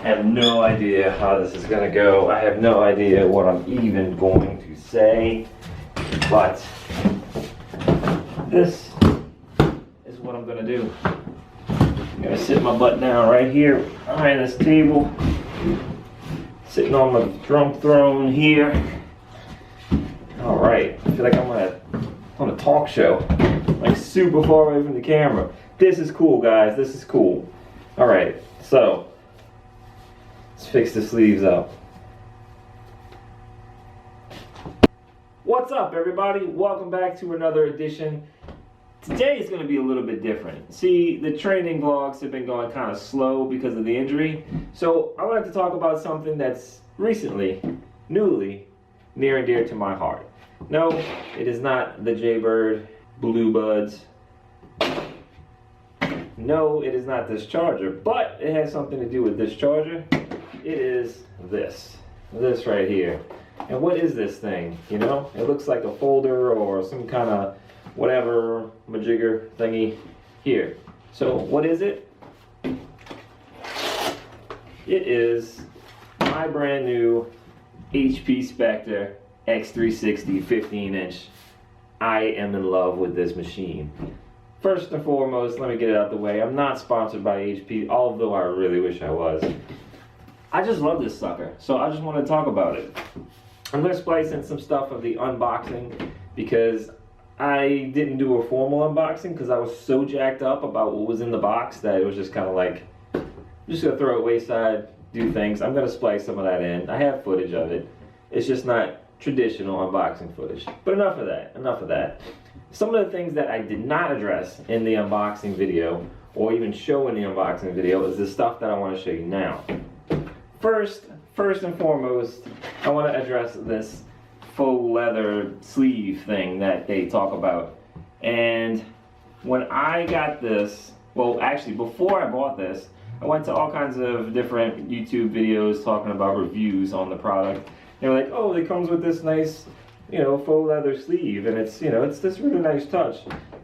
have no idea how this is gonna go. I have no idea what I'm even going to say, but this is what I'm gonna do. I'm gonna sit my butt down right here behind this table, sitting on my drum throne here. All right, I feel like I'm on a talk show, like super far away from the camera. This is cool, guys, this is cool. All right, so let's fix the sleeves up. What's up, everybody? Welcome back to another edition. Today is going to be a little bit different. See, the training vlogs have been going kind of slow because of the injury. So I wanted to talk about something that's newly near and dear to my heart. No, it is not the Jaybird Bluebuds. No, it is not this charger, but it has something to do with this charger. It is this right here. And what is this thing? You know, it looks like a folder or some kind of whatever majigger thingy here. So what is it? It is my brand new HP Spectre X360 15-inch. I am in love with this machine. First and foremost, let me get it out the way. I'm not sponsored by HP, although I really wish I was. I just love this sucker, so I just want to talk about it. I'm going to splice in some stuff of the unboxing because I didn't do a formal unboxing because I was so jacked up about what was in the box that it was just kind of like, I'm just going to throw it wayside, do things. I'm going to splice some of that in. I have footage of it. It's just not traditional unboxing footage. But enough of that. Some of the things that I did not address in the unboxing video or even show in the unboxing video is the stuff that I want to show you now. First and foremost, I want to address this faux leather sleeve thing that they talk about. And when I got this, well, actually before I bought this, I went to all kinds of different YouTube videos talking about reviews on the product. They were like, oh, it comes with this nice, you know, faux leather sleeve, and it's, you know, it's this really nice touch.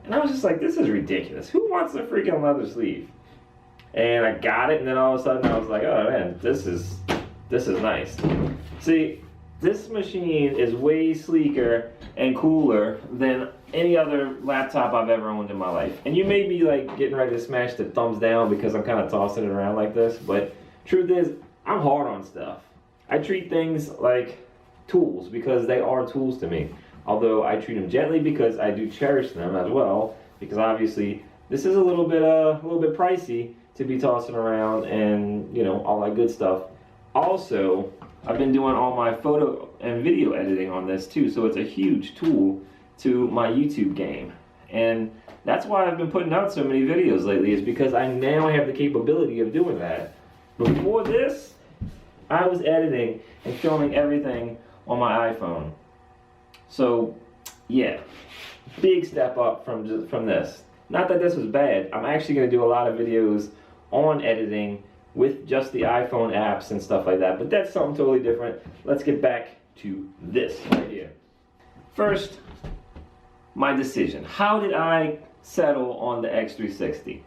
And I was just like, this is ridiculous. Who wants a freaking leather sleeve? And I got it, and then all of a sudden I was like, oh man, this is nice. See, this machine is way sleeker and cooler than any other laptop I've ever owned in my life. And you may be like getting ready to smash the thumbs down because I'm kind of tossing it around like this, but truth is, I'm hard on stuff. I treat things like tools because they are tools to me. Although I treat them gently because I do cherish them as well, because obviously this is a little bit pricey to be tossing around and, you know, all that good stuff. Also, I've been doing all my photo and video editing on this too, so it's a huge tool to my YouTube game. And that's why I've been putting out so many videos lately, is because I now have the capability of doing that. Before this, I was editing and filming everything on my iPhone. So, yeah, big step up from this. Not that this was bad. I'm actually going to do a lot of videos on editing with just the iPhone apps and stuff like that, but that's something totally different. Let's get back to this right here. First, my decision. How did I settle on the X360?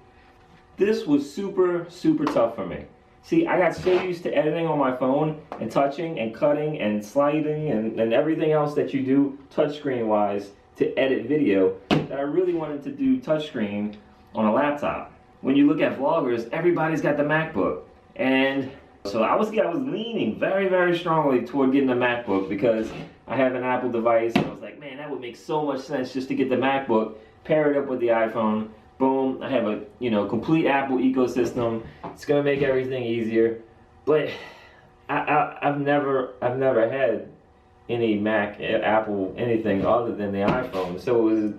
This was super tough for me. See, I got so used to editing on my phone and touching and cutting and sliding and everything else that you do touchscreen wise to edit video that I really wanted to do touchscreen on a laptop. When you look at vloggers, everybody's got the MacBook. And so I was leaning very strongly toward getting a MacBook because I have an Apple device, and I was like, man, that would make so much sense just to get the MacBook, pair it up with the iPhone. Boom, I have a, you know, complete Apple ecosystem. It's gonna make everything easier. But I've never had any Mac, Apple, anything other than the iPhone. So it was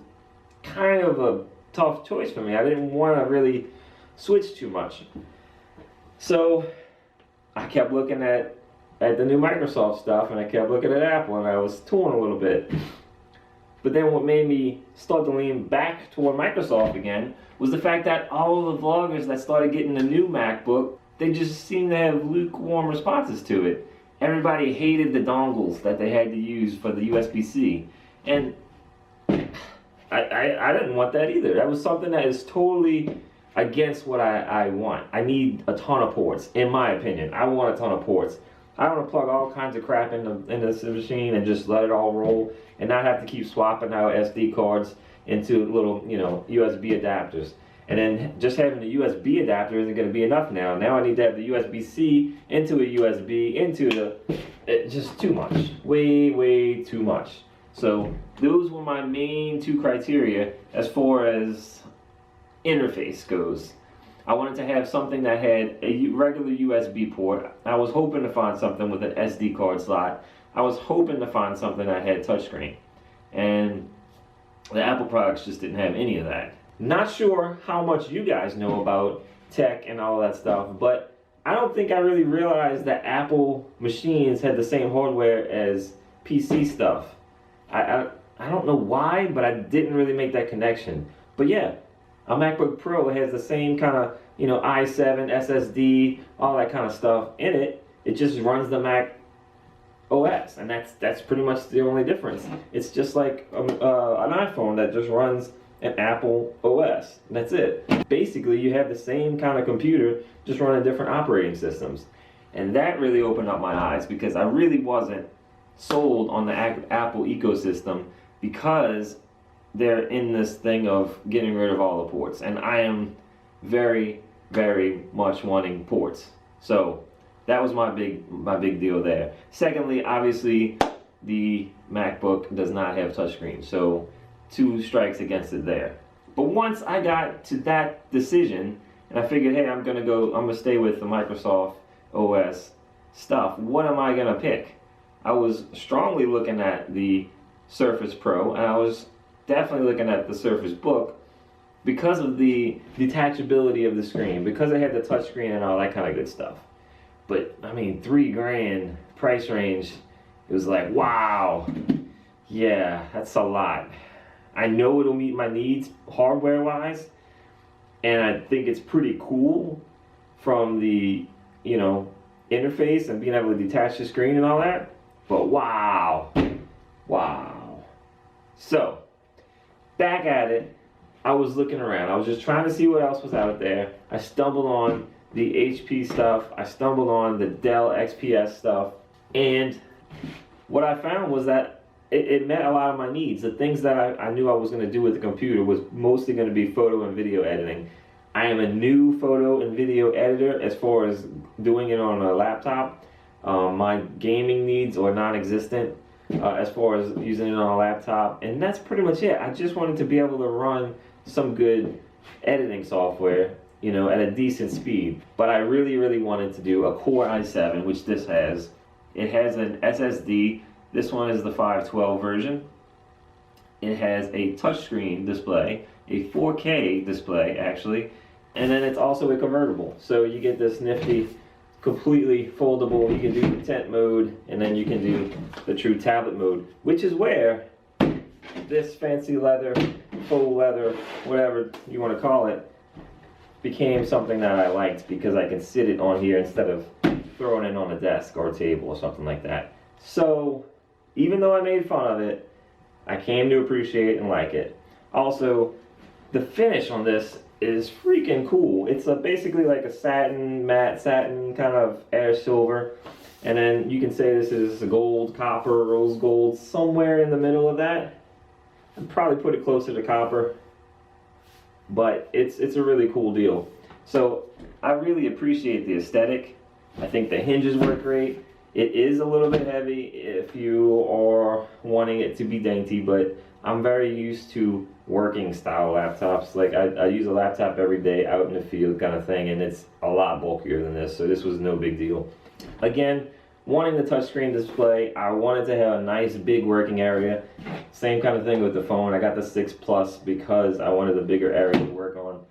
kind of a tough choice for me. I didn't want to really switch too much. So I kept looking at the new Microsoft stuff, and I kept looking at Apple, and I was torn a little bit. But then what made me start to lean back toward Microsoft again was the fact that all of the vloggers that started getting the new MacBook, they just seemed to have lukewarm responses to it. Everybody hated the dongles that they had to use for the USB-C. And I didn't want that either. That was something that is totally against what I want. I need a ton of ports, in my opinion. I want a ton of ports. I want to plug all kinds of crap in this machine and just let it all roll and not have to keep swapping out SD cards into little, you know, USB adapters. And then just having the USB adapter isn't going to be enough now. Now I need to have the USB-C into a USB, into the, just too much. Way, way too much. So those were my main two criteria as far as interface goes. I wanted to have something that had a regular USB port. I was hoping to find something with an SD card slot. I was hoping to find something that had touchscreen. And the Apple products just didn't have any of that. Not sure how much you guys know about tech and all that stuff, but I don't think I really realized that Apple machines had the same hardware as PC stuff. I don't know why, but I didn't really make that connection. But yeah, a MacBook Pro has the same kind of, you know, i7, SSD, all that kind of stuff in it. It just runs the Mac OS, and that's pretty much the only difference. It's just like an iPhone that just runs an Apple OS. That's it. Basically, you have the same kind of computer, just running different operating systems. And that really opened up my eyes because I really wasn't sold on the Apple ecosystem because they're in this thing of getting rid of all the ports. And I am very, very much wanting ports. So that was my big deal there. Secondly, obviously, the MacBook does not have touchscreen. So 2 strikes against it there. But once I got to that decision and I figured, hey, I'm gonna stay with the Microsoft OS stuff, what am I gonna pick? I was strongly looking at the Surface Pro, and I was definitely looking at the Surface Book because of the detachability of the screen, because it had the touch screen and all that kind of good stuff. But I mean, $3,000 price range, it was like, wow, yeah, that's a lot. I know it'll meet my needs hardware wise, and I think it's pretty cool from the, you know, interface and being able to detach the screen and all that. But wow, wow. So back at it, I was looking around. I was just trying to see what else was out there. I stumbled on the HP stuff. I stumbled on the Dell XPS stuff. And what I found was that it met a lot of my needs. The things that I knew I was going to do with the computer was mostly going to be photo and video editing. I am a new photo and video editor as far as doing it on a laptop. My gaming needs are non-existent as far as using it on a laptop. And that's pretty much it. I just wanted to be able to run some good editing software, you know, at a decent speed. But I really, really wanted to do a Core i7, which this has. It has an SSD. This one is the 512 version. It has a touchscreen display, a 4K display actually, and then it's also a convertible. So you get this nifty, completely foldable, you can do the tent mode, and then you can do the true tablet mode, which is where this fancy leather, faux leather, whatever you want to call it, became something that I liked because I can sit it on here instead of throwing it on a desk or a table or something like that. So even though I made fun of it, I came to appreciate and like it. Also, the finish on this is freaking cool. It's basically like a satin, matte satin kind of air silver. And then you can say this is gold, copper, rose gold, somewhere in the middle of that. I'd probably put it closer to copper. But it's a really cool deal. So I really appreciate the aesthetic. I think the hinges work great. It is a little bit heavy if you are wanting it to be dainty, but I'm very used to working style laptops. Like I use a laptop every day out in the field kind of thing, and it's a lot bulkier than this, so this was no big deal. Again, wanting the touchscreen display, I wanted to have a nice big working area. Same kind of thing with the phone. I got the 6 Plus because I wanted a bigger area to work on.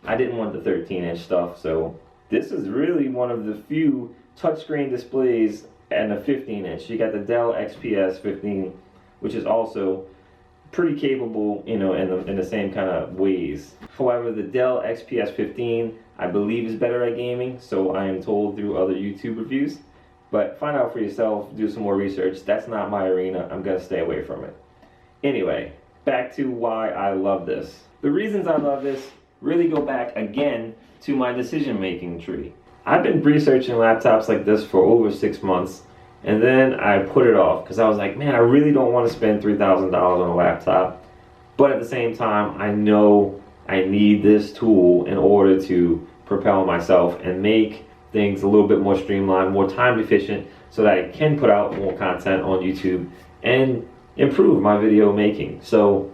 I didn't want the 13-inch stuff, so this is really one of the few touchscreen displays and a 15-inch. You got the Dell XPS 15, which is also pretty capable, you know, in the same kind of ways. However, the Dell XPS 15, I believe, is better at gaming, so I am told through other YouTube reviews. But find out for yourself, do some more research. That's not my arena. I'm gonna stay away from it. Anyway, back to why I love this. The reasons I love this really go back again to my decision-making tree. I've been researching laptops like this for over 6 months, and then I put it off because I was like, man, I really don't want to spend $3,000 on a laptop, but at the same time, I know I need this tool in order to propel myself and make things a little bit more streamlined, more time efficient, so that I can put out more content on YouTube and improve my video making. So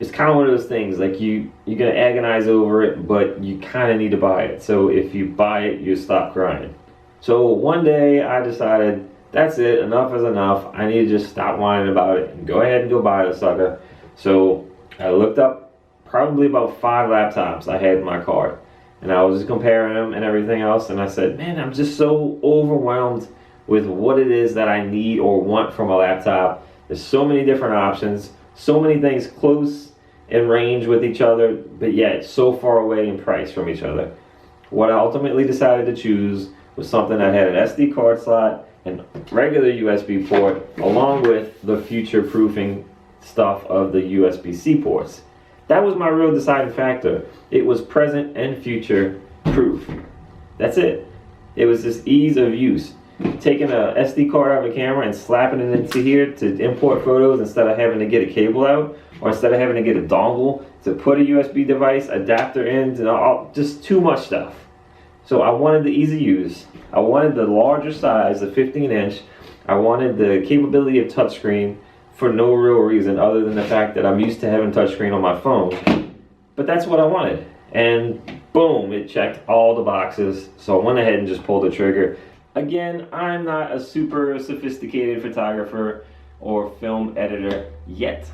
it's kind of one of those things, like you're gonna agonize over it, but you kind of need to buy it. So if you buy it, you stop crying. So one day I decided, that's it, enough is enough. I need to just stop whining about it and go ahead and go buy the sucker. So I looked up probably about 5 laptops I had in my cart, and I was just comparing them and everything else, and I said, man, I'm just so overwhelmed with what it is that I need or want from a laptop. There's so many different options, so many things close in range with each other, but yet so far away in price from each other. What I ultimately decided to choose was something that had an SD card slot and regular USB port, along with the future-proofing stuff of the USB-C ports. That was my real deciding factor. It was present and future proof. That's it. It was just ease of use. Taking a SD card out of a camera and slapping it into here to import photos instead of having to get a cable out, or instead of having to get a dongle to put a USB device, adapter in, and all, just too much stuff. So I wanted the easy use. I wanted the larger size, the 15-inch. I wanted the capability of touchscreen for no real reason other than the fact that I'm used to having touchscreen on my phone. But that's what I wanted. And boom, it checked all the boxes. So I went ahead and just pulled the trigger. Again, I'm not a super sophisticated photographer or film editor yet,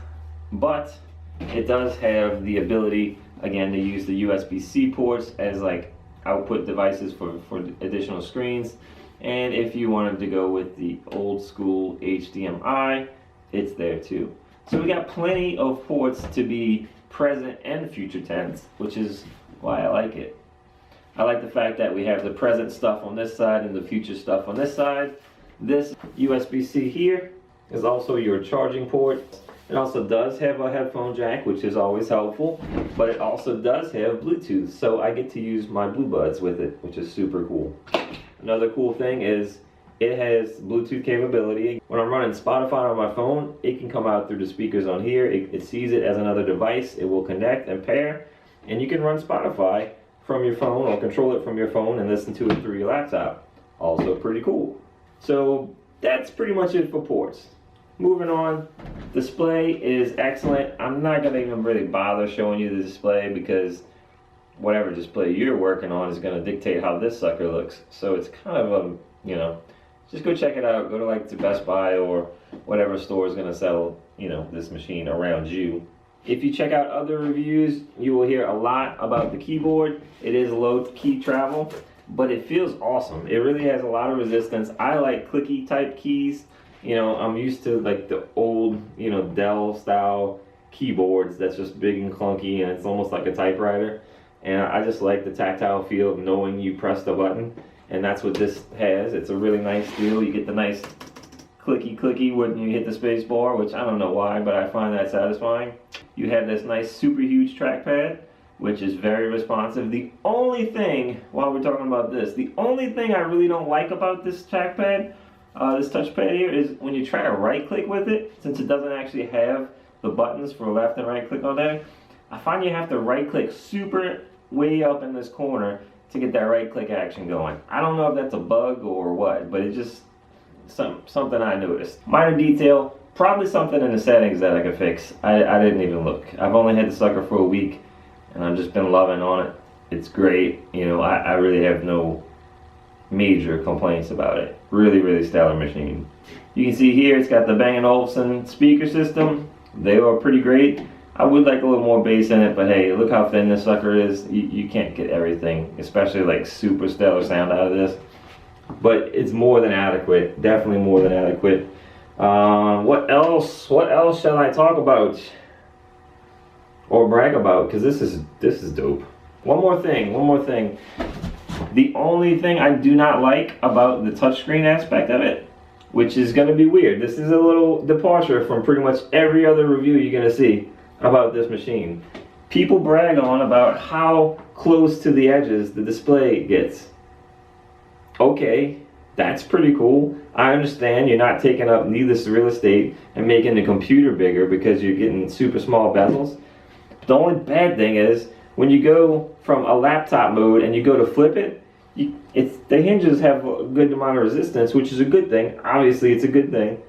but it does have the ability, again, to use the USB-C ports as like output devices for additional screens. And if you wanted to go with the old school HDMI, it's there too. So we got plenty of ports to be present and future tense, which is why I like it. I like the fact that we have the present stuff on this side and the future stuff on this side. This USB-C here is also your charging port. It also does have a headphone jack, which is always helpful, but it also does have Bluetooth, so I get to use my Bluebuds with it, which is super cool. Another cool thing is it has Bluetooth capability. When I'm running Spotify on my phone, it can come out through the speakers on here. It sees it as another device. It will connect and pair, and you can run Spotify from your phone or control it from your phone and listen to it through your laptop. Also pretty cool. So that's pretty much it for ports. Moving on, display is excellent. I'm not going to even really bother showing you the display because whatever display you're working on is going to dictate how this sucker looks. So it's kind of a, you know, just go check it out. Go to like to Best Buy or whatever store is going to sell, you know, this machine around you. If you check out other reviews, you will hear a lot about the keyboard. It is low key travel, but it feels awesome. It really has a lot of resistance. I like clicky type keys. You know, I'm used to like the old, you know, Dell style keyboards that's just big and clunky and it's almost like a typewriter. And I just like the tactile feel of knowing you press the button. And that's what this has. It's a really nice feel. You get the nice clicky when you hit the space bar, which I don't know why, but I find that satisfying. You have this nice super huge trackpad, which is very responsive. The only thing, while we're talking about this, the only thing I really don't like about this trackpad, this touchpad here, is when you try to right click with it, since it doesn't actually have the buttons for left and right click on there, I find you have to right click super way up in this corner to get that right click action going. I don't know if that's a bug or what, but it just something I noticed. Minor detail, probably something in the settings that I could fix. I didn't even look. I've only had the sucker for a week and I've just been loving on it. It's great. You know, I really have no major complaints about it. Really stellar machine. You can see here it's got the Bang & Olufsen speaker system. They are pretty great. I would like a little more bass in it, but hey, look how thin this sucker is. You can't get everything, especially like super stellar sound out of this. But it's more than adequate. Definitely more than adequate. What else? What else shall I talk about or brag about? Because this is dope. One more thing. The only thing I do not like about the touchscreen aspect of it, which is going to be weird. This is a little departure from pretty much every other review you're going to see about this machine. people brag on about how close to the edges the display gets. Okay, that's pretty cool. I understand you're not taking up needless real estate and making the computer bigger because you're getting super small bezels. The only bad thing is when you go from a laptop mode and you go to flip it, the hinges have a good amount of resistance, which is a good thing. Obviously, it's a good thing.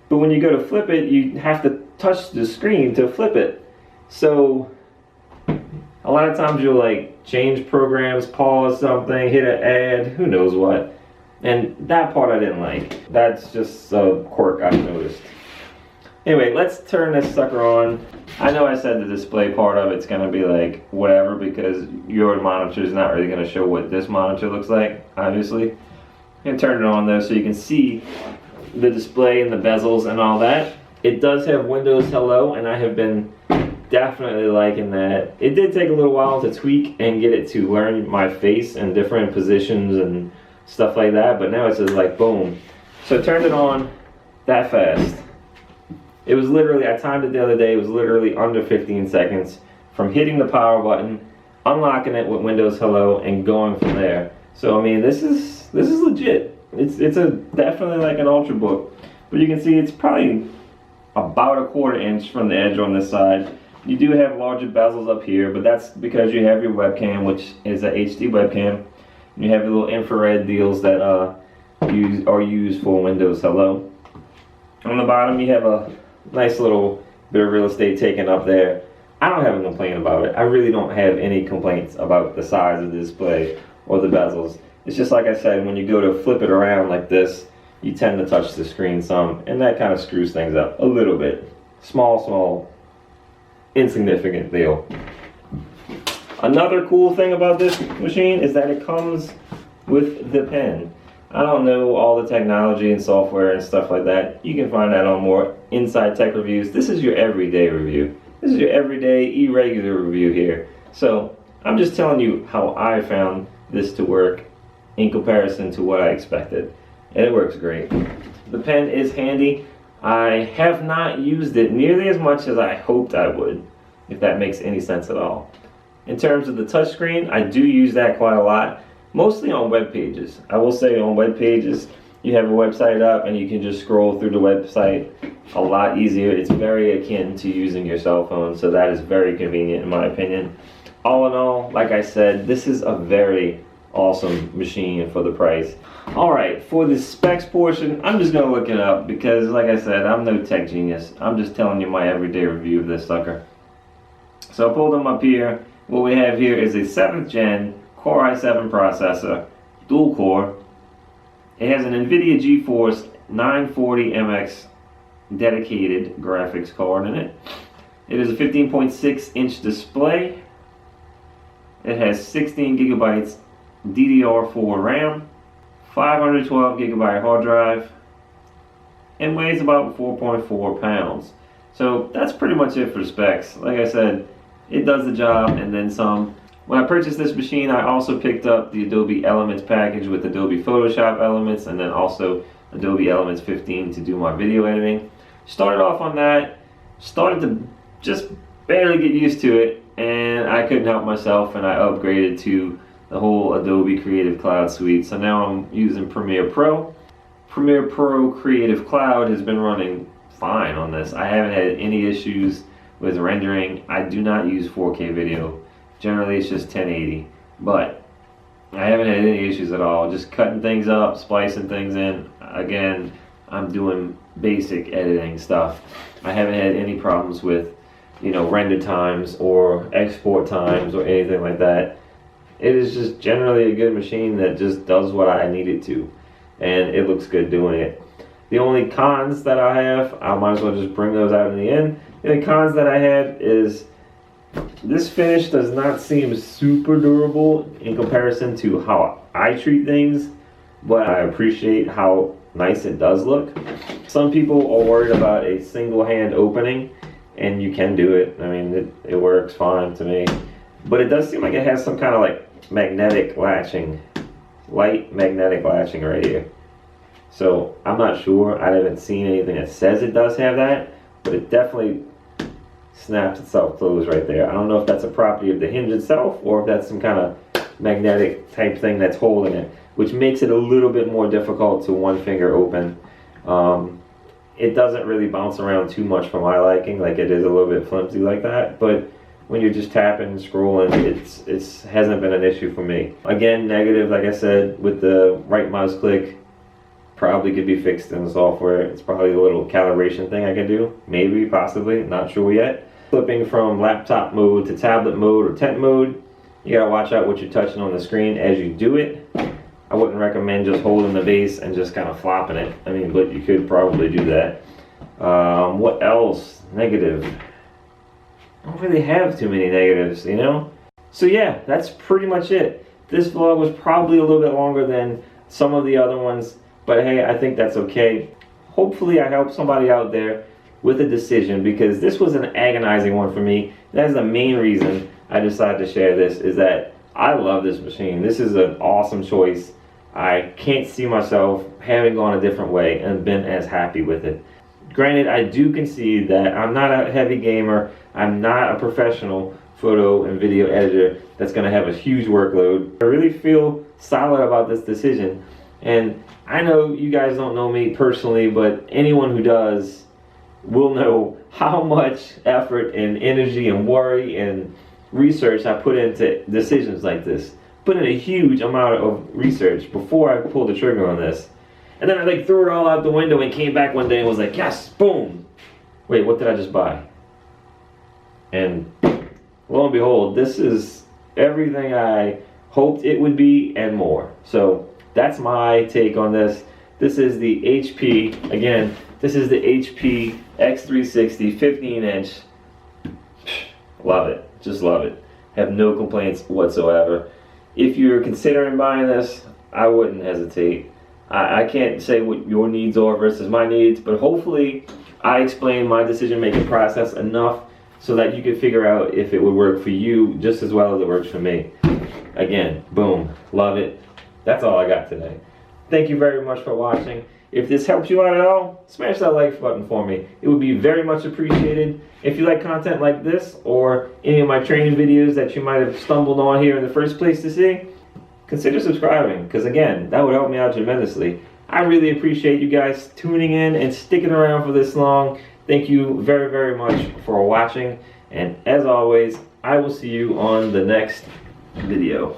But when you go to flip it, you have to touch the screen to flip it. So a lot of times you'll like change programs, pause something, hit an ad, who knows what. And that part I didn't like. That's just a quirk I've noticed. Anyway, let's turn this sucker on. I know I said the display part of it's going to be like whatever because your monitor is not really going to show what this monitor looks like, obviously. I'm going to turn it on though so you can see the display and the bezels and all that. It does have Windows Hello, and I have been definitely liking that. It did take a little while to tweak and get it to learn my face in different positions and stuff like that, but now it's just like boom. So I turned it on that fast. It was literally, I timed it the other day, it was literally under 15 seconds from hitting the power button, unlocking it with Windows Hello, and going from there. So I mean, this is legit. It's a definitely like an Ultrabook, but you can see it's probably about a 1/4 inch from the edge on this side. You do have larger bezels up here, but that's because you have your webcam, which is a HD webcam. You have your little infrared deals that are used for Windows Hello. On the bottom, you have a nice little bit of real estate taken up there. I don't have a complaint about it. I really don't have any complaints about the size of the display or the bezels. It's just like I said, when you go to flip it around like this, you tend to touch the screen some, and that kind of screws things up a little bit. Small, insignificant deal. Another cool thing about this machine is that it comes with the pen. I don't know all the technology and software and stuff like that. You can find that on more Inside Tech Reviews. This is your everyday review. This is your everyday ERegular review here. So I'm just telling you how I found this to work in comparison to what I expected. And it works great. The pen is handy. I have not used it nearly as much as I hoped I would, if that makes any sense at all. In terms of the touchscreen, I do use that quite a lot. Mostly on web pages. I will say on web pages, you have a website up and you can just scroll through the website a lot easier. It's very akin to using your cell phone, so that is very convenient in my opinion. All in all, like I said, this is a very awesome machine for the price. Alright, for the specs portion, I'm just going to look it up because like I said, I'm no tech genius. I'm just telling you my everyday review of this sucker. So I pulled them up here. What we have here is a 7th gen Core i7 processor, dual core. It has an NVIDIA GeForce 940MX dedicated graphics card in it. It is a 15.6 inch display. It has 16 gigabytes DDR4 RAM, 512 gigabyte hard drive, and weighs about 4.4 pounds. So that's pretty much it for specs. Like I said, it does the job and then some. When I purchased this machine, I also picked up the Adobe Elements package with Adobe Photoshop Elements and then also Adobe Elements 15 to do my video editing. Started off on that, started to just barely get used to it, and I couldn't help myself and I upgraded to the whole Adobe Creative Cloud suite. So now I'm using Premiere Pro. Premiere Pro Creative Cloud has been running fine on this. I haven't had any issues with rendering. I do not use 4K video. Generally it's just 1080, but I haven't had any issues at all. Just cutting things up, splicing things in. Again, I'm doing basic editing stuff. I haven't had any problems with, render times or export times or anything like that. It is just generally a good machine that just does what I need it to, and it looks good doing it. The only cons that I have, I might as well just bring those out in the end. The only cons that I have is this finish does not seem super durable in comparison to how I treat things, but I appreciate how nice it does look. Some people are worried about a single hand opening, and you can do it. I mean, it works fine to me. But it does seem like it has some kind of like magnetic latching, light magnetic latching right here. So I'm not sure. I haven't seen anything that says it does have that, but it definitely snaps itself closed right there. I don't know if that's a property of the hinge itself or if that's some kind of magnetic type thing that's holding it, which makes it a little bit more difficult to one finger open. It doesn't really bounce around too much for my liking, like it is a little bit flimsy like that, but when you're just tapping and scrolling, it hasn't been an issue for me. Again, negative, like I said, with the right mouse click, probably could be fixed in the software. It's probably a little calibration thing I can do, maybe, possibly, not sure yet. Flipping from laptop mode to tablet mode or tent mode, you gotta watch out what you're touching on the screen as you do it. I wouldn't recommend just holding the base and just kind of flopping it. I mean, but you could probably do that. What else? Negative. I don't really have too many negatives, you know? So yeah, that's pretty much it. This vlog was probably a little bit longer than some of the other ones, but hey, I think that's okay. Hopefully I helped somebody out there with a decision, because this was an agonizing one for me. That is the main reason I decided to share this, is that I love this machine. This is an awesome choice. I can't see myself having gone a different way and been as happy with it. Granted, I do concede that I'm not a heavy gamer. I'm not a professional photo and video editor that's going to have a huge workload. I really feel solid about this decision. And I know you guys don't know me personally, but anyone who does will know how much effort and energy and worry and research I put into decisions like this. Put in a huge amount of research before I pulled the trigger on this. And then I like threw it all out the window and came back one day and was like, yes, boom. Wait, what did I just buy? And lo and behold, this is everything I hoped it would be and more. So that's my take on this. This is the HP, again, this is the HP X360 15-inch. Love it, just love it. Have no complaints whatsoever. If you're considering buying this, I wouldn't hesitate. I can't say what your needs are versus my needs, but hopefully I explained my decision-making process enough so that you can figure out if it would work for you just as well as it works for me. Again, boom, love it. That's all I got today. Thank you very much for watching. If this helps you out at all, smash that like button for me. It would be very much appreciated. If you like content like this or any of my training videos that you might have stumbled on here in the first place to see, consider subscribing, because again, that would help me out tremendously. I really appreciate you guys tuning in and sticking around for this long. Thank you very, very much for watching. And as always, I will see you on the next video.